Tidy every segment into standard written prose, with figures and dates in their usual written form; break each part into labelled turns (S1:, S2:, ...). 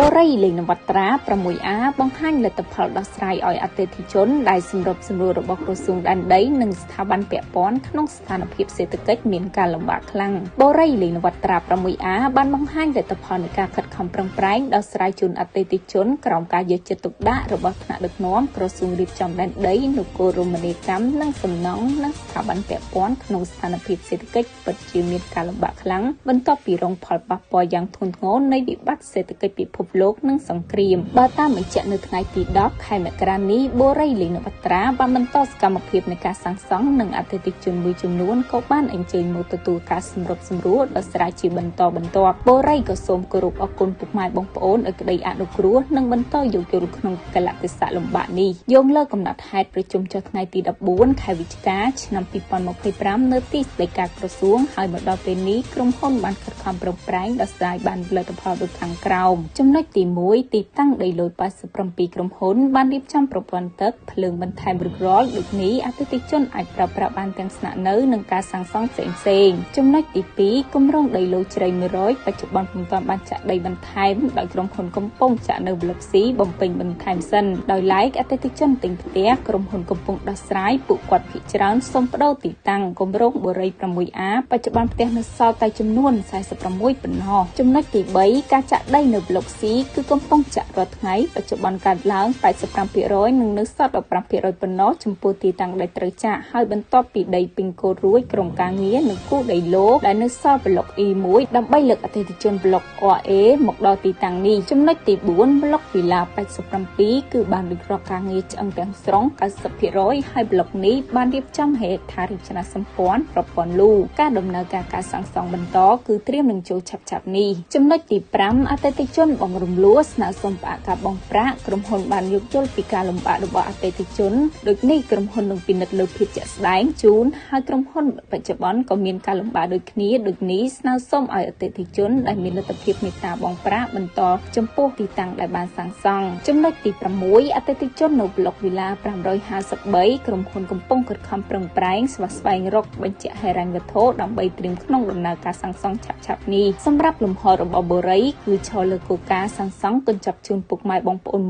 S1: បូរីលេងនវត្រា 6A បង្ហាញលទ្ធផលដោះស្រាយឲ្យអតិថិជនដែលសម្របសម្រួលរបស់ក្រសួងដែនដីនិងស្ថាប័នពាក់ព័ន្ធក្នុងស្ថានភាពសេដ្ឋកិច្ចមានការលំបាកខ្លាំងបូរីលេងនវត្រា 6A បានបង្ហាញលទ្ធផលនៃការខិតខំប្រឹងប្រែងដោះស្រាយជូនអតិថិជនក្រោមការយកចិត្តទុកដាក់របស់ថ្នាក់ដឹកនាំក្រសួងរៀបចំដែនដីនគររមណីយកម្មនិងសំណង់និងស្ថាប័នពាក់ព័ន្ធក្នុងស្ថានភាពសេដ្ឋកិច្ចពិតជាមានការលំបាកខ្លាំងបន្ទាប់ពីរងផលប៉ះពាល់យ៉ាងធ្ងន់ធ្ងរនៃវិបត្តិសេដ្ឋកិច្ចពិភពលោកនិងសង្គ្រាមបើតាមបញ្ជាក់នៅថ្ងៃទី10ខែមករានេះបូរីលេងនវត្រាបានបន្តសកម្មភាពនៃការសាងសង់និងអតិថិជនមួយចំនួនក៏បានអញ្ជើញមកទទួលការសម្របសម្រួលដោះស្រាយជាបន្តបន្ទាប់បូរីក៏សូមគោរពអគុណពុកម៉ែបងប្អូនឲ្យក្តីអនុគ្រោះនិងបន្តយោគយល់ក្នុងកលៈទេសៈលំបាកនេះយោងលើកំណត់ហេតុប្រជុំចុះថ្ងៃទី14ខែវិច្ឆិកាឆ្នាំ2025នៅទីស្តីការក្រសួងហើយមកដល់ពេលនេះក្រុមហ៊ុនបានខិតខំប្រឹងប្រែងដោះស្រាយបានលទ្ធផលដូចខាងក្រោមចំណុចទី1ទីតាំងដីលុយ87ក្រុមហ៊ុនបានរៀបចំប្រព័ន្ធទឹកភ្លើងបន្ថែមឬរាល់ដូចនេះអតិថិជនអាចប្រើប្រាស់បានទាំងស្នាក់នៅនិងការសាងសង់ផ្សេងៗចំណុចទី2គម្រោងដីលុយជ្រៃ100បច្ចុប្បន្នពុំទាន់បានចាក់ដីបន្ថែមដោយក្រុមហ៊ុនកំពុងចាក់នៅប្លុក C បំពេញបន្ថែមសិនដោយឡែកអតិថិជនទិញផ្ទះក្រុមហ៊ុនកំពុងដោះស្រាយពួកគាត់ភាគច្រើនសូមប្តូរទីតាំងគម្រោងបូរី 6A បច្ចុប្បន្នផ្ទះនៅសល់តែចំនួន46ប៉ុណ្ណោះចំណុចទី3ការចាក់ដីនៅប្លុក C គឺកំពុងចាក់រាល់ថ្ងៃបច្ចុប្បន្នកើតឡើង 85% និងនៅសល់ 15% ប៉ុណ្ណោះចំពោះទីតាំងដែលត្រូវចាក់ហើយបន្ទាប់ពីដីពេញគោលរួចក្រុមការងារនឹងគូដីឡូដែលនៅសល់ប្លុក E1 ដើម្បីលើកអតិថិជនប្លុក A មកដល់ទីតាំងនេះចំណុចទី4ប្លុកវីឡា87គឺបានរៀបរាប់ការងារឆ្អឹងទាំងស្រុង 90% ហើយប្លុកនេះបានរៀបចំហេដ្ឋារចនាសម្ព័ន្ធប្រព័ន្ធលូការដំណើរការសាងសង់បន្តគឺត្រៀមនឹងចូលឆាប់ៗនេះចំណុចទី5អតិថិជនបងរំលោះស្នើសុំផ្អាកការបង់ប្រាក់ក្រុមហ៊ុនបានយោគយល់ពីការលំបាករបស់អតិថិជនដូចនេះក្រុមហ៊ុននឹងពិនិត្យលើភាពជាក់ស្ដែងជូនហើយក្រុមហ៊ុនបច្ចុប្បន្នក៏មានការលំបាកដូចគ្នាដូចនេះស្នើសុំឲ្យអតិថិជនដែលមានលទ្ធភាពមេត្តាបង់ប្រាក់បន្តចំពោះទីតាំងដែលបានសាងសង់ចំណុចទី6អតិថិជននៅប្លុកវីឡា553ក្រុមហ៊ុនកំពុងខិតខំប្រឹងប្រែងស្វែងរកបញ្ជាក់ហិរញ្ញវត្ថុដើម្បីត្រៀមក្នុងដំណើរការសាងសង់ឆាប់ៗនេះសម្រាប់លំហរបស់បូរីគឺឈរលើគោលការណ៍សាងសង់កញ្ចប់ជូនពុកម៉ែបងប្អូន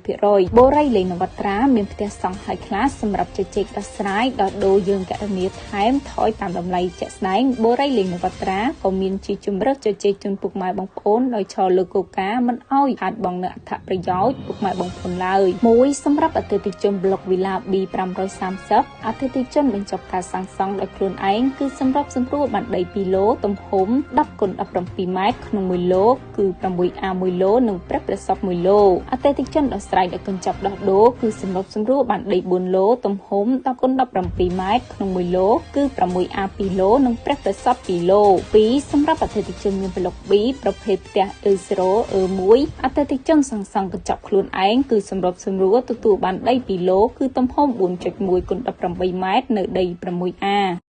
S1: 100% បូរីលេងនវត្រាមានផ្ទះសង់ហើយខ្លះសម្រាប់ជជែកដោះស្រាយដល់ដូរយើងកណនីថែមថយតាមតម្លៃជាក់ស្ដែងបូរីលេងនវត្រាក៏មានជាជំរើសជជែកជូនពុកម៉ែបងប្អូនដោយឈរលើគោលការណ៍មិនអោយខាតបង់នូវអត្ថប្រយោជន៍ពុកម៉ែបងប្អូនឡើយមួយសម្រាប់អតិថិជនប្លុកវីឡា B530 អតិថិជនបញ្ចប់ការសាងសង់ដោយខ្លួនឯងគឺសម្រាប់សម្រួលបានដី2ឡូទំហំ 10x17 ម៉ែត្រក្នុង1ឡូគឺ 6A 1ឡូនិងព្រះសព1ឡូអតិថិជនដោះស្រាយដោយកញ្ចប់ដោះដូរគឺសម្រាប់សម្រួលបានដី4ឡូទំហំ 10x17 ម៉ែត្រក្នុង1ឡូគឺ 6A 2ឡូនិងព្រះសព2ឡូ2សម្រាប់អតិថិជនមានប្លុក B ប្រភេទផ្ទះ E0 E1 អតិថិជនសាងសង់កញ្ចប់ខ្លួនឯងគឺសម្រាប់សម្រួលទទួលបានដី2ឡូគឺទំហំ 4.1x18 ម៉ែត្រនៅដី 6A